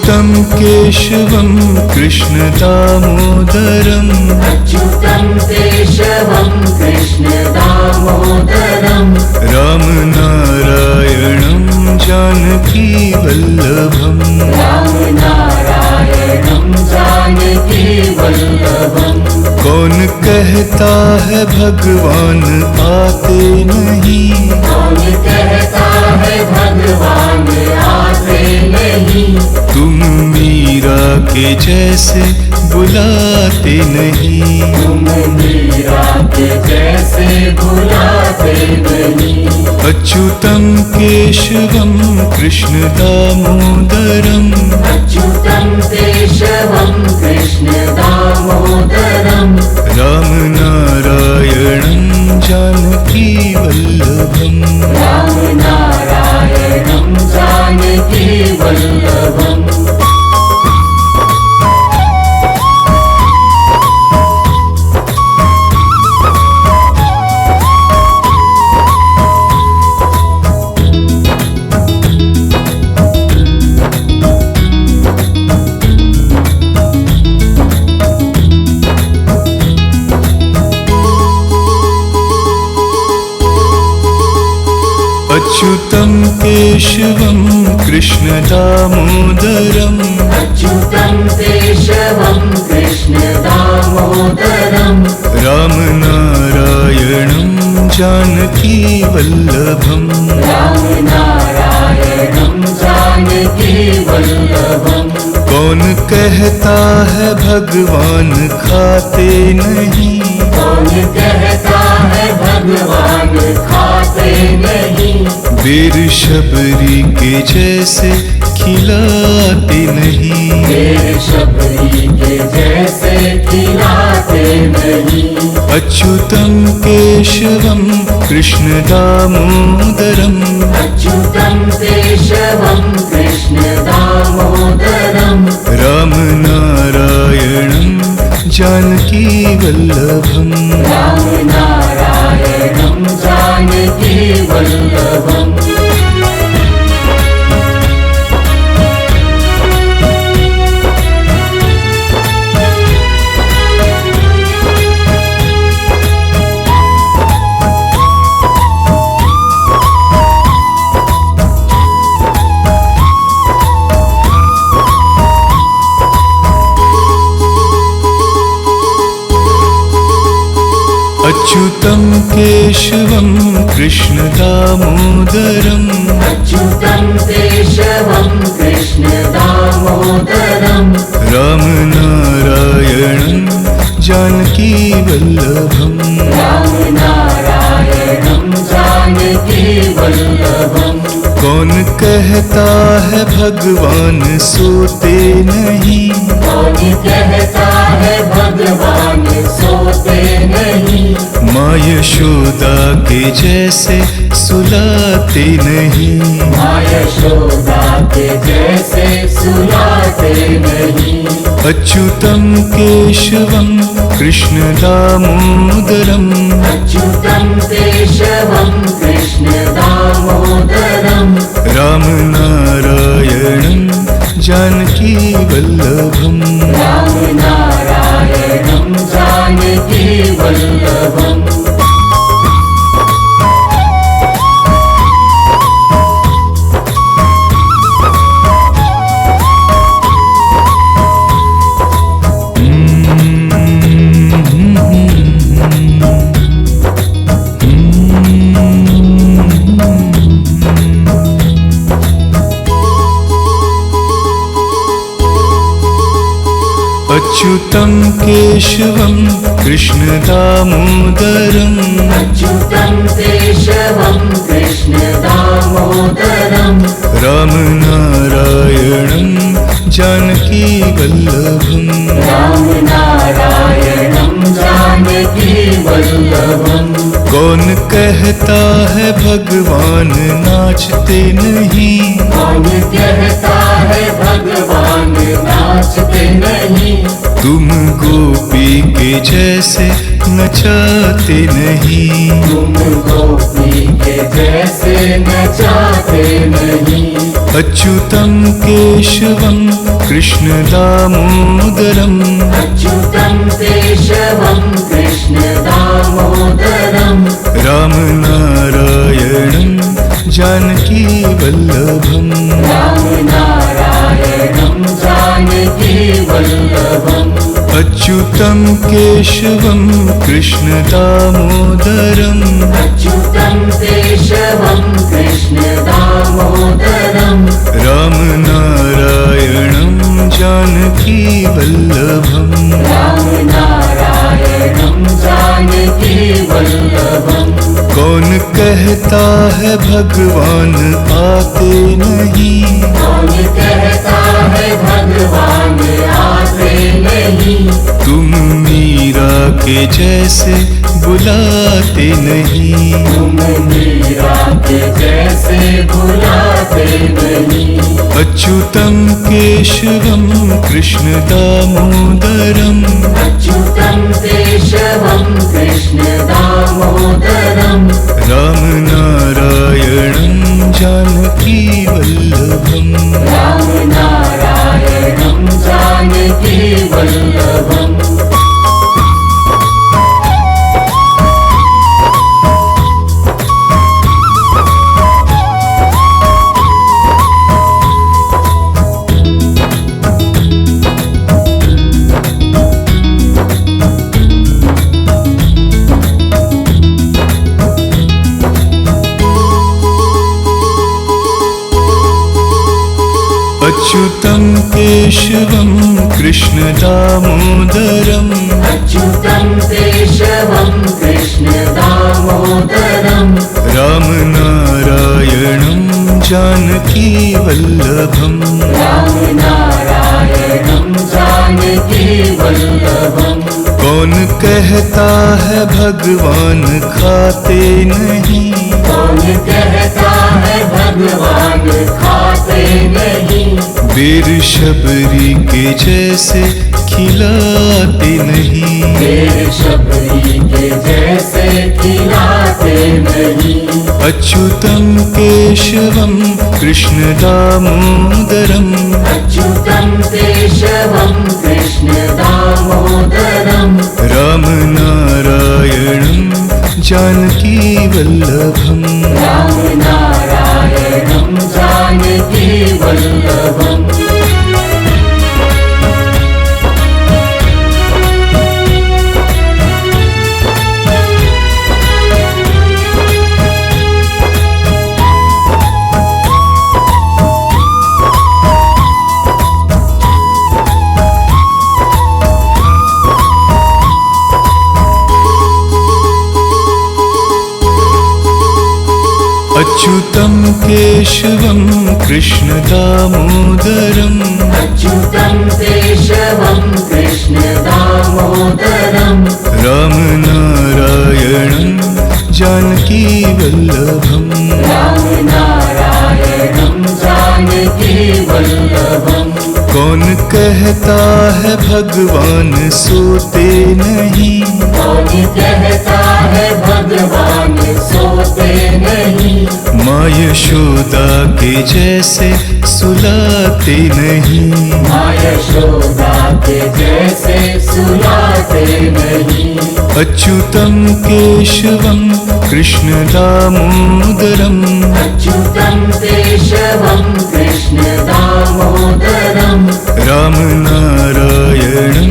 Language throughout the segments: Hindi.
अच्युतं केशवं कृष्ण दामोदरम् अच्युतं केशवं कृष्ण दामोदरं रामनारायणं जानकी वल्लभम् रामनारायणं जानकी वल्लभम् कौन कहता है भगवान आते नहीं, कौन कहता है भगवान आते नहीं, तुम मीरा के जैसे बुलाते नहीं, तुम मीरा के जैसे बुलाते नहीं। अच्युतं केशवं कृष्ण दामोदरम् अच्युतं केशवं कृष्ण दामोदरं रामनारायणं जानकी वल्लभम् रामनारायणं जानकी वल्लभम्। अच्युतं केशवं कृष्ण दामोदरम् अच्युतं केशवं कृष्ण दामोदरं रामनारायणं जानकी वल्लभम् रामनारायणं जानकी वल्लभम्। कौन कहता है भगवान खाते नहीं, कौन कहता है भगवान खाते नहीं, बेर शबरी के जैसे खिलाते नहीं, बेर शबरी के जैसे खिलाते नहीं। अच्युतं केशवं कृष्ण दामोदरम् अच्युतं केशवं कृष्ण दामोदरं रामनारायणं जानकी वल्लभम् रामनारायणं जानकी वल्लभम्। अच्युतं केशवं कृष्ण दामोदरम् अच्युतं केशवं कृष्ण दामोदरं रामनारायणं जानकी वल्लभम् रामनारायणं जानकी वल्लभम्। कौन कहता है भगवान सोते नहीं, कौन कहता है भगवान सोते नहीं, माँ यशोदा के जैसे सुलाते नहीं, माँ यशोदा के जैसे सुलाते नहीं। अच्युतं केशवं कृष्ण दामोदरम् अच्युतं केशवं कृष्ण दामोदरं रामनारायणं जानकी वल्लभम् रामनारायणं जानकी वल्लभम्। अच्युतं केशवं कृष्ण दामोदरम् अच्युतं केशवं कृष्ण दामोदरं रामनारायणं जानकी वल्लभम् रामनारायणं जानकी वल्लभम्। कौन कहता है भगवान नाचते नहीं, कौन कहता है भगवान नाचते नहीं, तुम गोपी के जैसे नचाते नहीं, तुम गोपी के जैसे नचाते नहीं। अच्युतं केशवं कृष्ण दामोदरम् अच्युतं केशवं कृष्ण दामोदरम् रामनारायणं जानकी वल्लभम् रामनारायणं जानकी वल्लभम् अच्युतं केशवं कृष्ण दामोदरम् अच्युतं केशवं कृष्ण दामोदरम् रामनारायणं जानकी वल्लभम् रामनारायणं जानकी वल्लभम् कौन कहता है भगवान आते नहीं कौन कहता है भगवान आते नहीं तुम मीरा के जैसे बुलाते नहीं तुम मीरा के जैसे बुलाते नहीं अच्युतं केशवं कृष्ण दामोदरम् अच्युतं केशवं कृष्ण दामोदरम् रामनारायणं जानकी वल्लभम् रामनारायणं जानकी वल्लभम् अच्युतं केशवं कृष्ण दामोदरम् अच्युतं केशवं कृष्ण दामोदरम् रामनारायणं जानकी वल्लभम् रामनारायणं जानकी वल्लभम् कौन कहता है भगवान खाते नहीं कौन कहता है भगवान खाते नहीं बेर शबरी के जैसे खिलाते नहीं तेरे शबरी के जैसे खिलाते नहीं अच्युतं केशवं कृष्ण दामोदरम् अच्युतं केशवं कृष्ण दामोदरम् रामनारायणं जानकी वल्लभम् रामनारायणं जानकी वल्लभम् अच्युतं केशवं कृष्ण दामोदरम् अच्युतं केशवं कृष्ण दामोदरम् रामनारायणं जानकी वल्लभम् रामनारायणं जानकी वल्लभम् कौन कहता है भगवान सोते नहीं कौन कहता है भगवान सोते नहीं माँ यशोदा के जैसे सुलाते नहीं माँ यशोदा के जैसे सुलाते नहीं अच्युतं केशवं कृष्ण दामोदरम् अच्युतं केशवं कृष्ण दामोदरम् रामनारायणं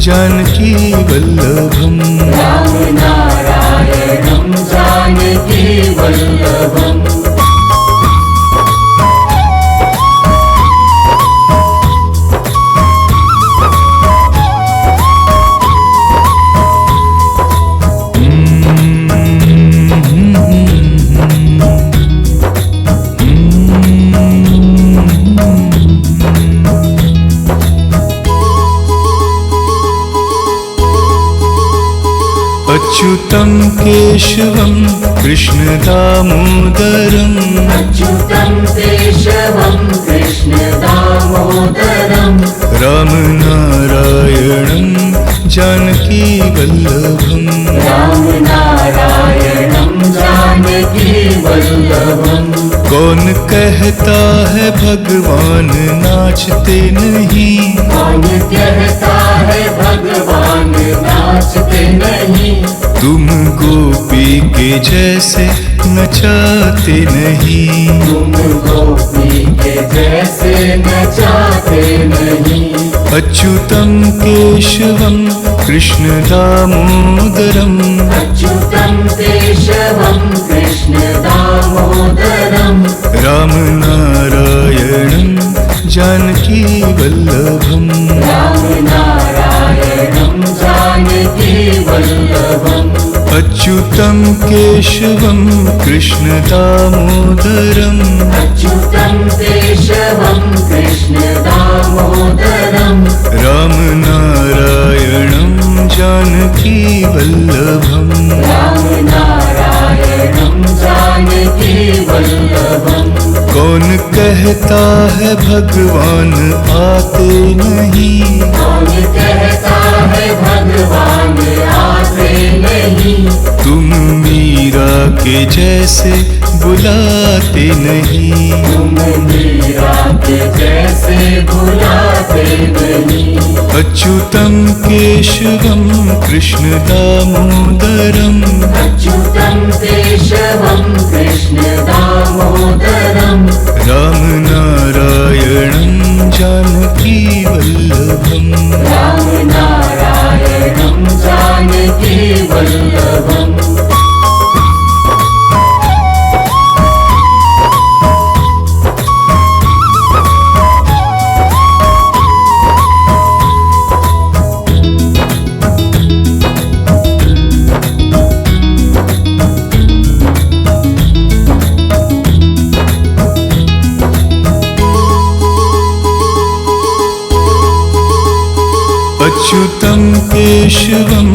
जानकी वल्लभम् रामनारायणं जानकी वल्लभम् अच्युतं केशवं कृष्ण दामोदरम् अच्युतं केशवं कृष्ण दामोदरम् रामनारायणं जानकी वल्लभम् रामनारायणं जानकी वल्लभम् कौन कहता है भगवान नाचते नहीं? कौन कहता है भगवान नाचते नहीं? तुम गोपी के जैसे नचाते नहीं। तुम गोपी के जैसे नचाते नहीं। अच्युतम केशवम कृष्ण दामोदरम। अच्युतं केशवं कृष्ण दामोदरम्। राम नारायणं जानकी वल्लभम। राम नारायणं जानकी वल्लभम्। अच्युतं केशवं कृष्ण दामोदरम। अच्युतं केशवं कृष्ण दामोदरम्। राम नारायणं जानकी वल्लभम। राम नारायणं जानकी वल्लभम्। कौन कहता है भगवान आते नहीं? कौन कहता है भगवान आते नहीं? तुम मीरा के जैसे बुलाते नहीं। तुम मीरा के जैसे बुलाते नहीं। अच्युतं केशवं कृष्ण दामोदरम। अच्युतं केशवं कृष्ण दामोदरम्। राम नारायणं जानकी वल्लभम। राम नारायणं जानकी वल्लभम्। अच्युतं केशवं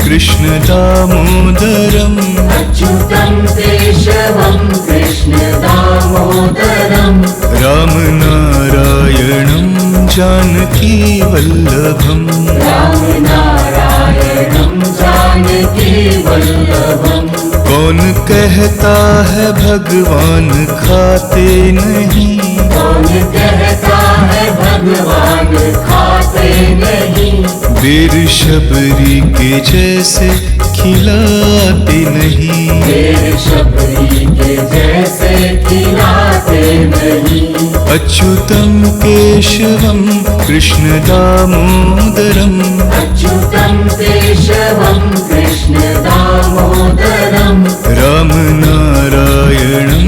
कृष्ण दामोदरम। अच्युतं केशवं कृष्ण दामोदरम्। राम नारायणं जानकी वल्लभम। राम नारायणं जानकी वल्लभम्। कौन कहता है भगवान खाते नहीं? कौन कहता है भगवान खाते नहीं? वीर शबरी के जैसे खिलाते नहीं। शेर शबरी के जैसे खिलाते नहीं। अच्युतं केशवं कृष्ण दामोदरम। अच्युतं केशवं कृष्ण दामोदरम्। राम नारायणं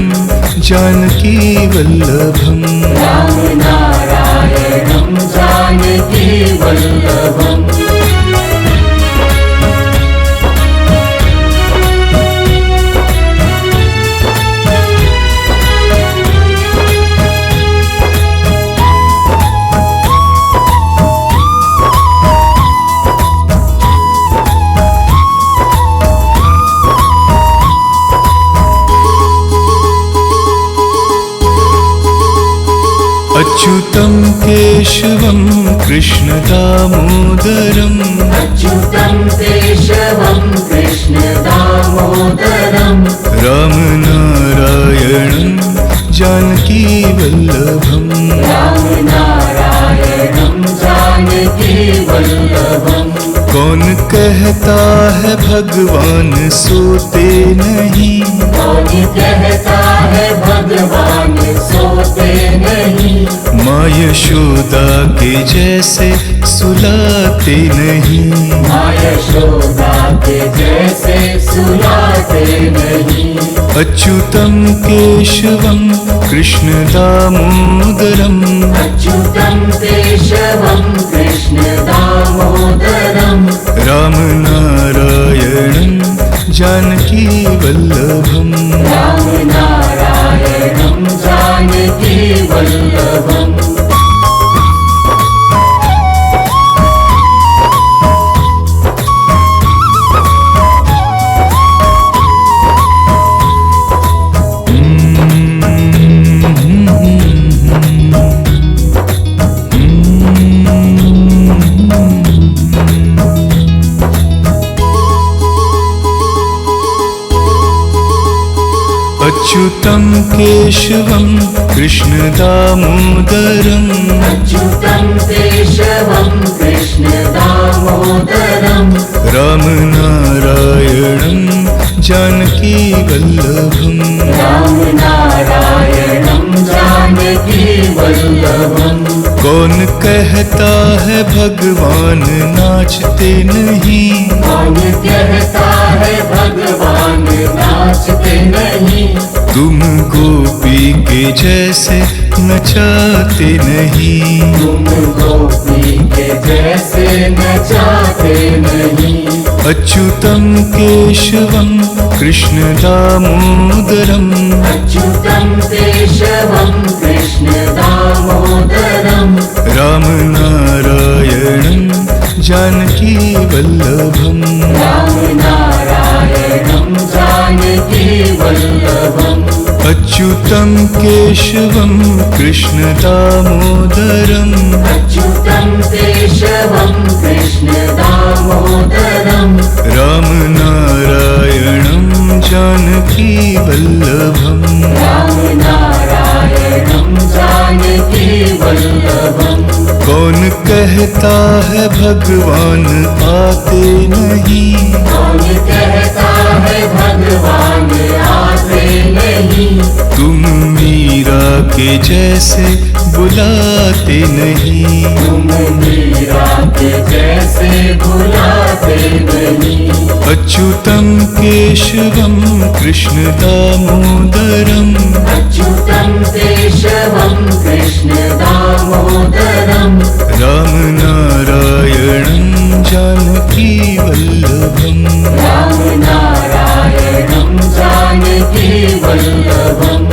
जानकी वल्लभम। राम नारायणं जानकी वल्लभम्। अच्युतं केशवं कृष्ण दामोदरम। अच्युतं केशवं कृष्ण दामोदरम्। राम नारायणं जानकी वल्लभम। राम नारायणं जानकी वल्लभम्। कौन कहता है भगवान सोते नहीं? कौन कहता है भगवान सोते नहीं? माँ यशोदा के जैसे सुलाते नहीं। माँ यशोदा के जैसे सुलाते नहीं। अच्युतं केशवं कृष्ण दामोदरम। अच्युतं केशवं कृष्ण दामोदरम्। राम नारायणं जानकी वल्लभम। राम नारायणं जानकी वल्लभम्। अच्युतं केशवं कृष्ण दामोदरम् अच्युतं केशवं कृष्ण दामोदरम् रामनारायणं जानकी वल्लभम् रामनारायणं जानकी वल्लभम् कौन कहता है भगवान नाचते नहीं कौन कहता है भगवान नाचते नहीं तुम गोपी के जैसे नचाते नहीं तुम गोपी के जैसे नचाते नहीं अच्युतं केशवं कृष्ण दामोदरम् अच्युतं केशवं कृष्ण दामोदरम् रामनारायणं जानकी वल्लभम् रामनारायणं जानकी वल्लभम् अच्युतं केशवं कृष्ण दामोदरम् अच्युतं केशवं कृष्ण दामोदरम् रामनारायणं जानकी वल्लभम् रामनारायणं जानकी वल्लभम् कौन कहता है भगवान आते नहीं कौन कहता है भगवान आते नहीं तुम मीरा के जैसे बुलाते नहीं तुम मीरा के जैसे बुलाते नहीं अच्युतं केशवं कृष्ण दामोदरम् अच्युतं केशवं कृष्ण दामोदरम् रामनारायणं जानकी वल्लभम् रामनारायणं जानकी वल्लभम्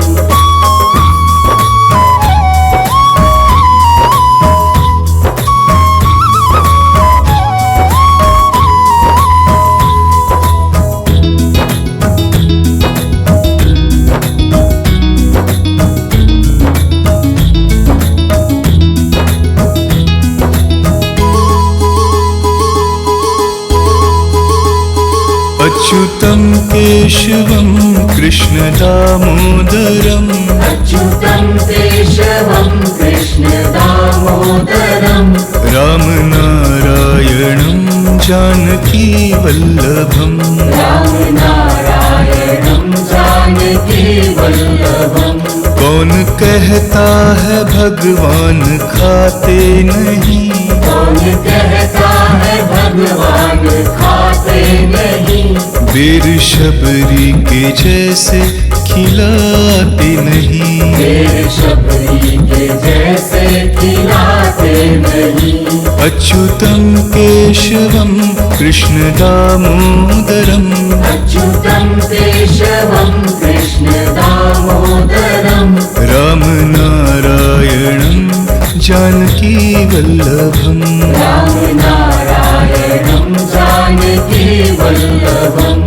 अच्युतं केशवं कृष्ण दामोदरम् अच्युतं केशवं कृष्ण दामोदरम् रामनारायणं जानकी वल्लभम् रामनारायणं जानकी वल्लभम् कौन कहता है भगवान खाते नहीं कौन कहता है भगवान खाते नहीं बेर शबरी के जैसे खिलाते नहीं देर शबरी के जैसे खिलाते नहीं अच्युतं केशवं कृष्ण दामोदरम् अच्युतं केशवं कृष्ण दामोदरम् रामनारायणं जानकी वल्लभम् रामनारायणं जानकी वल्लभम्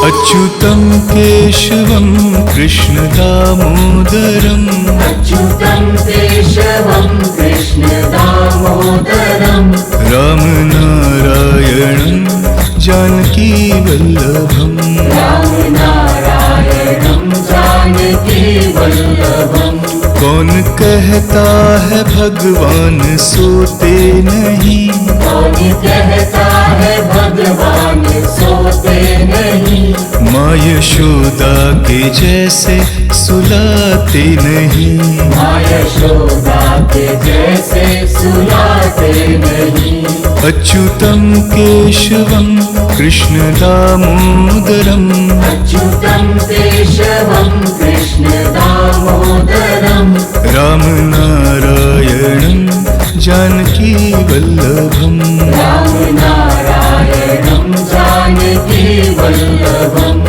अच्युतं केशवं कृष्ण दामोदरम् अच्युतं केशवं कृष्ण दामोदरम् रामनारायणं जानकी वल्लभम् रामनारायणं जानकी वल्लभम् कौन कहता है भगवान सोते नहीं कौन कहता है भगवान सोते नहीं माँ यशोदा के जैसे सुलाते नहीं माँ यशोदा के जैसे सुलाते नहीं अच्युतं केशवं कृष्ण दामोदरम् अच्युतं केशवं कृष्ण दामोदरम् रामनारायणं जानकी वल्लभम् रामनारायणं जानकी वल्लभम्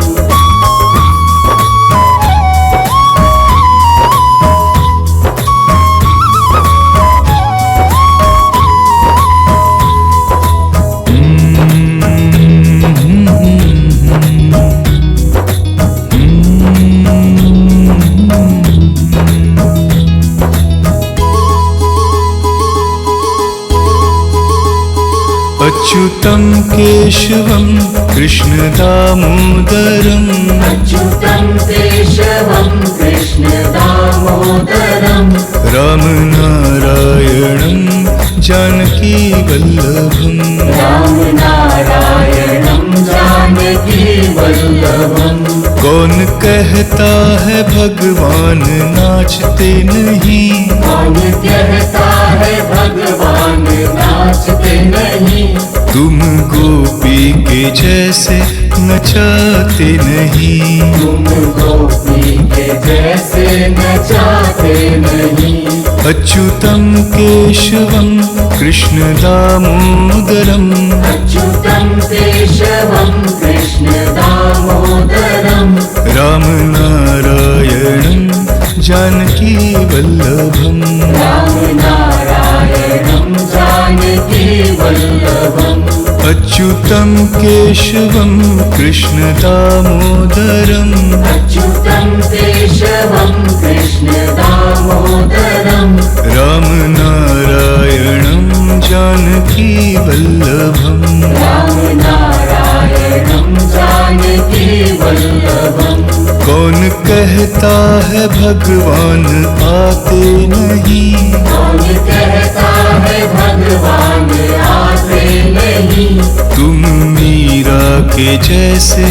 अच्युतं केशवं कृष्ण दामोदरम् अच्युतं केशवं कृष्ण दामोदरम् रामनारायणं जानकी वल्लभम् रामनारायणं जानकी वल्लभम् कौन कहता है भगवान नाचते नहीं कौन कहता है भगवान नाचते नहीं तुम गोपी के जैसे नचाते नहीं तुम गोपी के जैसे नचाते नहीं अच्युतं केशवं कृष्ण दामोदरम् अच्युतं केशवं कृष्ण दामोदरम् रामनारायणं जानकी वल्लभम् रामनारायणं जानकी वल्लभम् अच्युतं केशवं कृष्ण दामोदरम् अच्युतं केशवं कृष्ण दामोदरम् रामनारायणं जानकी वल्लभम् रामनारायणं जानकी वल्लभम् कौन कहता है भगवान आते नहीं कौन कहता है भगवान आते नहीं तुम मीरा के जैसे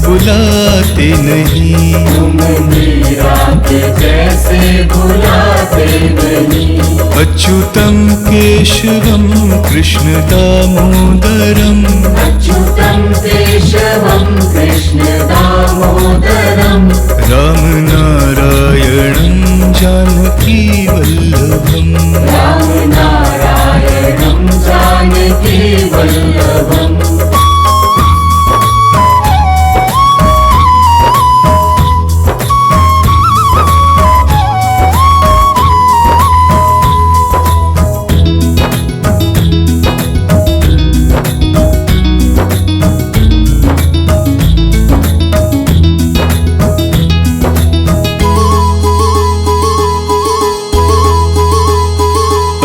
बुलाते नहीं तुम मीरा के जैसे बुलाते नहीं अच्युतं केशवं कृष्ण दामोदरम् अच्युतं केशवं कृष्ण दामोदरम् रामनारायणं जानकी वल्लभम् रामनारायणं जानकी वल्लभम्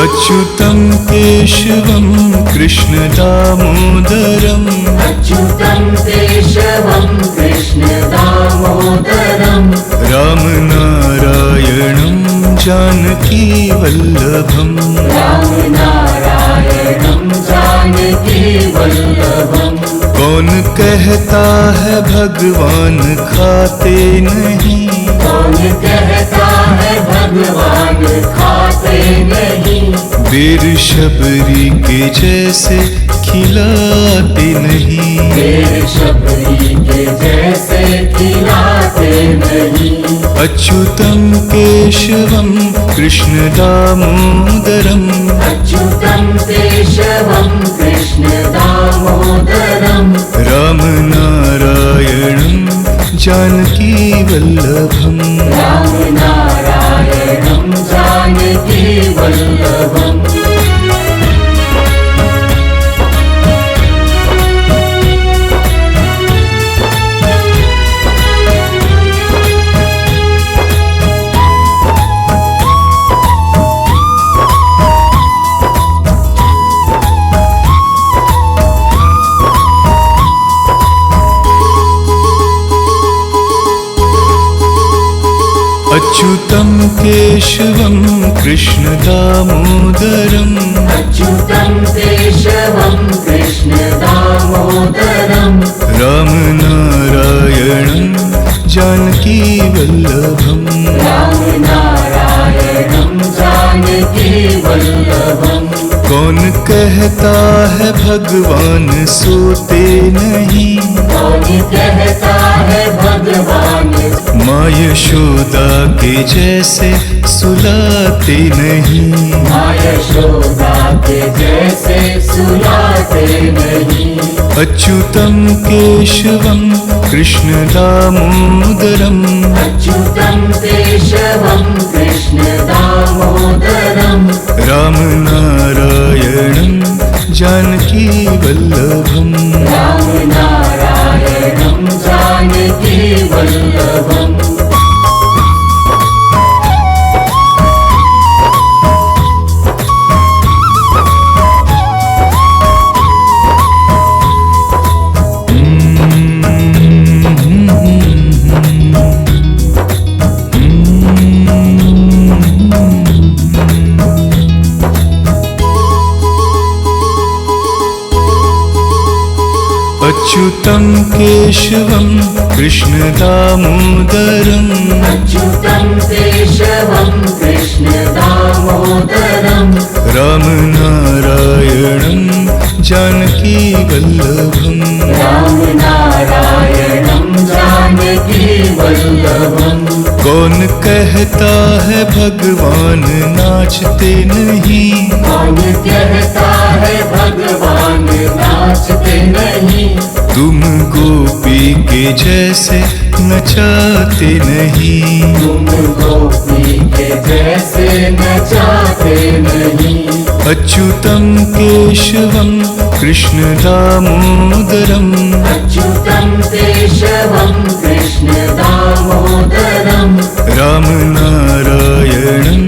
अच्युतं केशवं कृष्ण दामोदरम् अच्युतं केशवं कृष्ण दामोदरम् रामनारायणं जानकी वल्लभम् रामनारायणं जानकी वल्लभम् कौन कहता है भगवान खाते नहीं कौन कहता है भगवान खाते नहीं बेर शबरी के जैसे खिलाते नहीं देर शबरी के जैसे खिलाते नहीं अच्युतं केशवं कृष्ण दामोदरम् अच्युतं केशवं कृष्ण दामोदरम् रामनारायणं जानकी वल्लभम् रामनारायणं जानकी वल्लभम् अच्युतं केशवं कृष्ण दामोदरम् अच्युतं केशवं कृष्ण दामोदरम् रामनारायणं जानकी वल्लभम् रामनारायणं जानकी वल्लभम् कौन कहता है भगवान सोते नहीं कौन कहता है भगवान माँ यशोदा के जैसे सुलाते नहीं माँ यशोदा के जैसे सुलाते नहीं अच्युतं केशवं कृष्ण दामोदरम् अच्युतं केशवं कृष्ण दामोदरम् रामनारायणं जानकी वल्लभम् रामनारायणं जानकी वल्लभम् अच्युतं केशवं कृष्णदामोदरम् अच्युतं केशवं कृष्णदामोदरम् रामनारायणं जानकीवल्लभम् रामनारायणं जानकीवल्लभम् कौन कहता है भगवान नाचते नहीं। कौन कहता है भगवान नाचते नहीं। तुम गोपी के जैसे नचाते नहीं। तुम गोपी के जैसे नचाते नहीं। अच्युतं केशवं कृष्णदामोदरम् अच्युतं केशवं कृष्णदामोदरम् रामनारायणं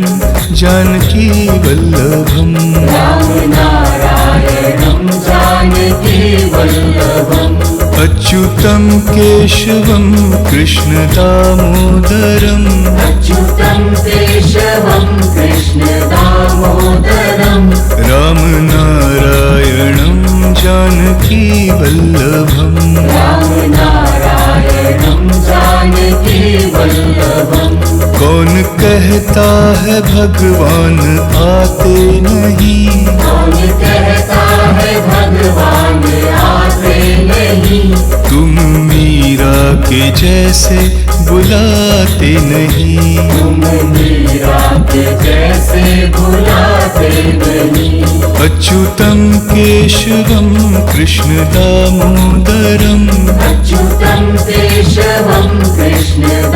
जानकीवल्लभम् रामनारायणं जानकीवल्लभम् अच्युतं केशवं कृष्णदामोदरम् अच्युतं केशवं कृष्णदामोदरम् रामनारायणं जानकीवल्लभम् रामनारायणं जानकीवल्लभम् कौन कहता है भगवान आते नहीं। कौन कहता है भगवान आते नहीं। तुम मीरा के जैसे बुलाते नहीं। तुम मीरा के जैसे बुलाते नहीं। अच्युतं केशवं कृष्णदामोदरम् अच्युतं केशवं कृष्णदामोदरम्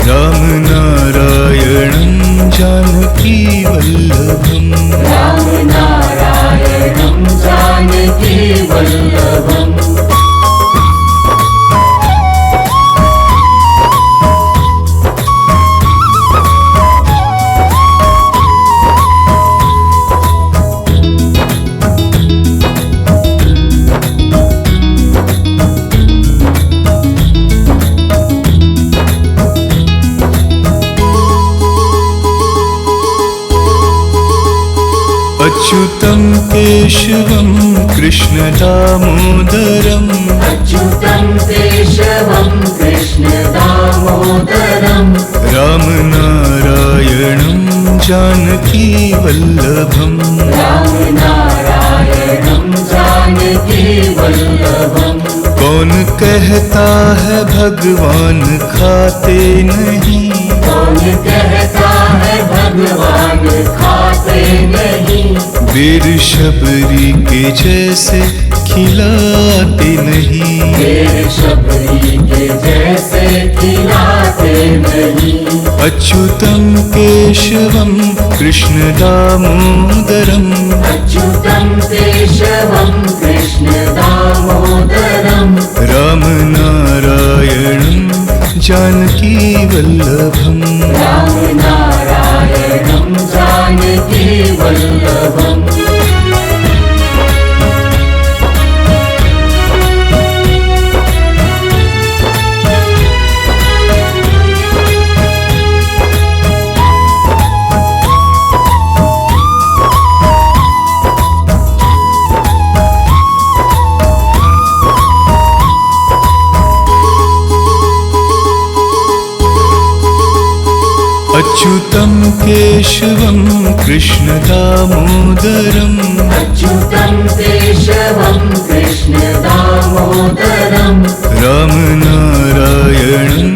रामनारायणं जानकीवल्लभम् रामनारायणं जानकीवल्लभम् अच्युतं केशवं कृष्णदामोदरम् अच्युतं केशवं कृष्णदामोदरम् रामनारायणं जानकीवल्लभम् रामनारायणं जानकीवल्लभम् कौन कहता है भगवान खाते नहीं। कौन कहता है भगवान खाते नहीं। बेर शबरी के जैसे खिलाते नहीं। बेर शबरी के जैसे खिलाते नहीं। अच्युतं केशवं कृष्णदामोदरम् अच्युतं केशवं कृष्णदामोदरम् रामनारायणं जानकीवल्लभम् रामनारायणं जानकीवल्लभम् अच्युतं केशवं कृष्णदामोदरम् अच्युतं केशवं कृष्णदामोदरम् रामनारायणं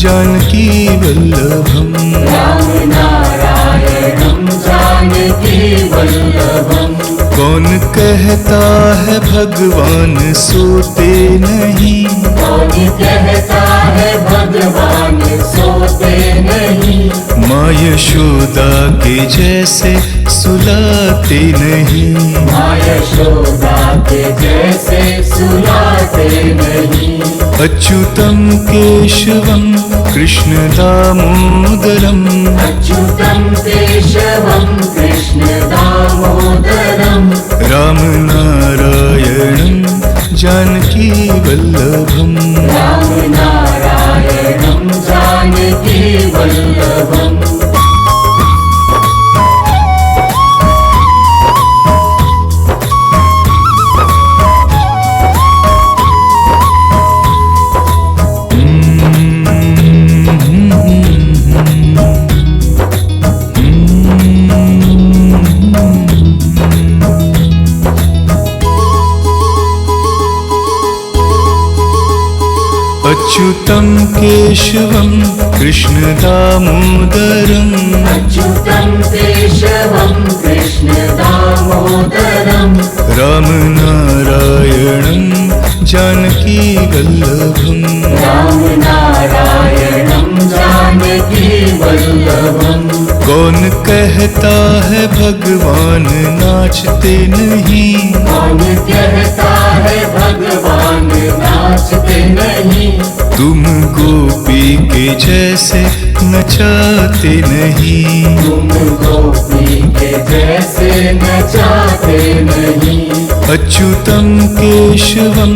जानकीवल्लभम् रामनारायणं जानकीवल्लभम् कौन कहता है भगवान सोते नहीं। कौन कहता है भगवान सोते नहीं। माँ यशोदा के जैसे सुलाते नहीं। माँ यशोदा के जैसे सुलाते नहीं। अच्युतं केशवं कृष्णदामोदरम् अच्युतं केशवं कृष्णदामोदरम् रामनारायणं जानकीवल्लभम् रामनारायणं जानकीवल्लभम् अच्युतं केशवं कृष्ण दामोदरम् अच्युतं केशवं कृष्ण दामोदरम् रामनारायणं जानकी वल्लभम् रामनारायणं जानकी वल्लभम् कौन कहता है भगवान नाचते नहीं कौन कहता है भगवान नाचते नहीं तुम गोपी के जैसे नचाते नहीं तुम गोपी के जैसे नचाते नहीं अच्युतं केशवं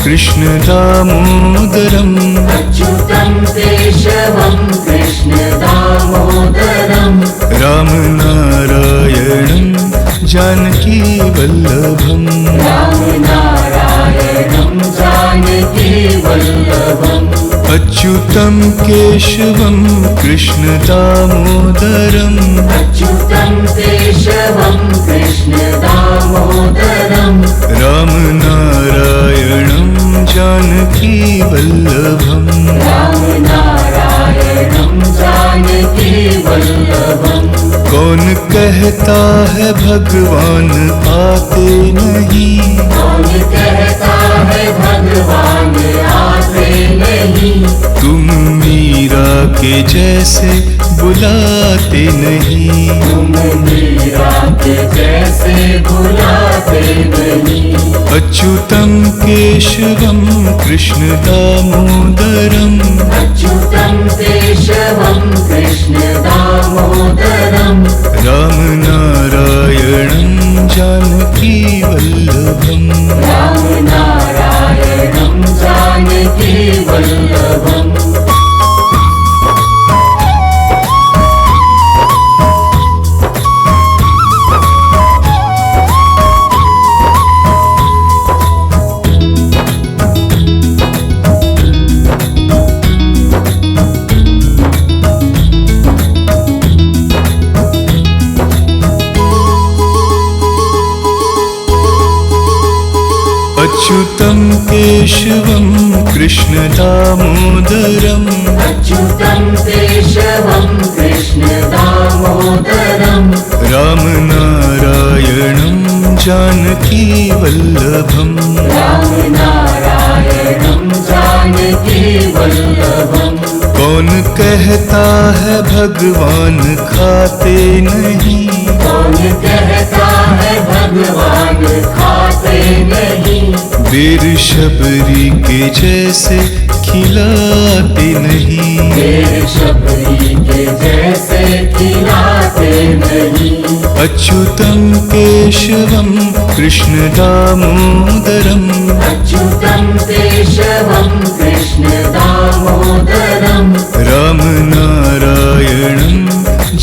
कृष्ण दामोदरम् अच्युतं केशवं कृष्ण दामोदरम् रामनारायणं जानकी वल्लभम् रामनारायणं जानकी वल्लभम् अच्युतं केशवं कृष्ण दामोदरम् अच्युतं केशवं कृष्ण दामोदरम् रामनारायणं जानकी वल्लभम् रामनारायणं जानकी वल्लभम् कौन कहता है भगवान आते नहीं कौन कहता है भगवान आते नहीं तुम मीरा के जैसे बुलाते नहीं तुम मीरा के जैसे बुलाते नहीं अच्युतं केशवं कृष्ण दामोदरम् अच्युतं केशवं कृष्ण दामोदरम् रामनारायणं जानकी वल्लभम् रामनारायणं जानकी वल्लभम् अच्युतं केशवं कृष्ण दामोदरम् अच्युतं केशवं कृष्ण दामोदरम् रामनारायणं जानकी वल्लभम् रामनारायणं जानकी वल्लभम् कौन कहता है भगवान खाते नहीं कौन कहता है भगवान खाते नहीं बेर शबरी के जैसे खिलाते नहीं देर शबरी के जैसे खिलाते नहीं अच्युतं केशवं कृष्ण दामोदरम् अच्युतं केशवं कृष्ण दामोदरम् रामनारायणं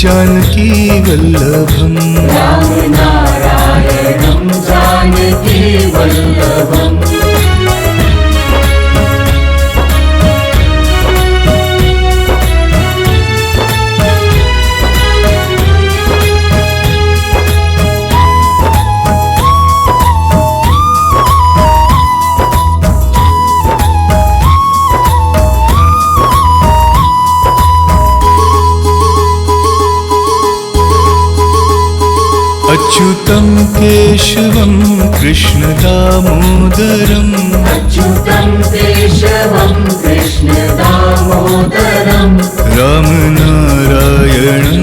जानकी वल्लभम् रामनारायणं जानकी वल्लभम् अच्युतं केशवं कृष्ण दामोदरम् अच्युतं केशवं कृष्ण दामोदरम् रामनारायणं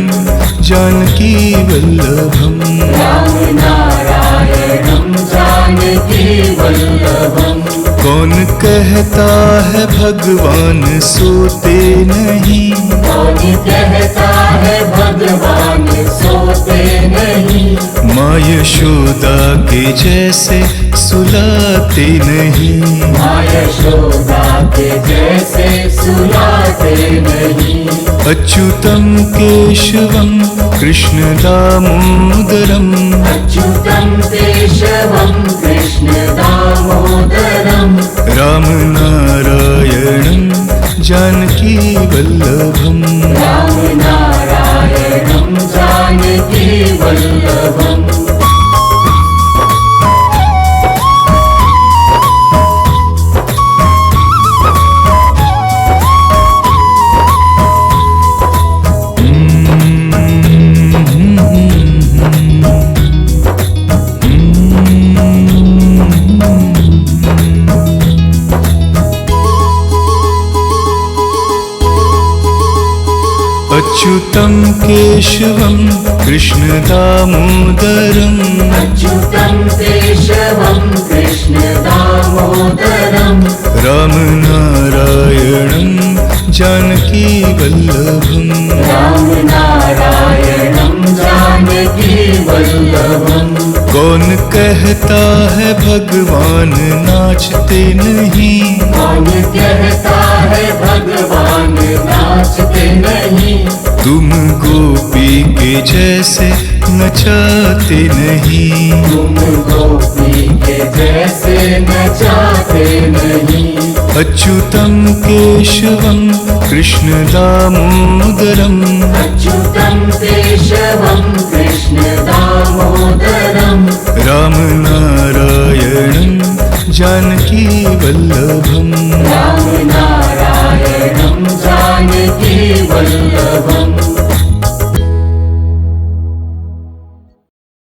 जानकी वल्लभम् रामनारायणं जानकी वल्लभम् कौन कहता है भगवान सोते नहीं कौन कहता है भगवान सोते नहीं माँ यशोदा के जैसे सुलाते नहीं माँ यशोदा के जैसे सुलाते नहीं अच्युतं केशवं कृष्ण दामोदरम् अच्युतं केशवं कृष्ण दामोदरम् रामनारायणं जानकी वल्लभम् रामनारायणं जानकी वल्लभम् अच्युतं केशवं कृष्णदामोदरम् अच्युतं केशवं कृष्णदामोदरम् रामनारायणं जानकीवल्लभम् रामनारायणं जानकीवल्लभम् कौन कहता है भगवान नाचते नहीं, कौन कहता है भगवान नाचते नहीं, तुम गोपी के जैसे नचाते नहीं। तुम गोपी के जैसे नचाते नहीं। अच्युतं केशवं कृष्णदामोदरम् अच्युतं केशवं कृष्णदामोदरम् रामनारायणं जानकीवल्लभम् रामनारायणं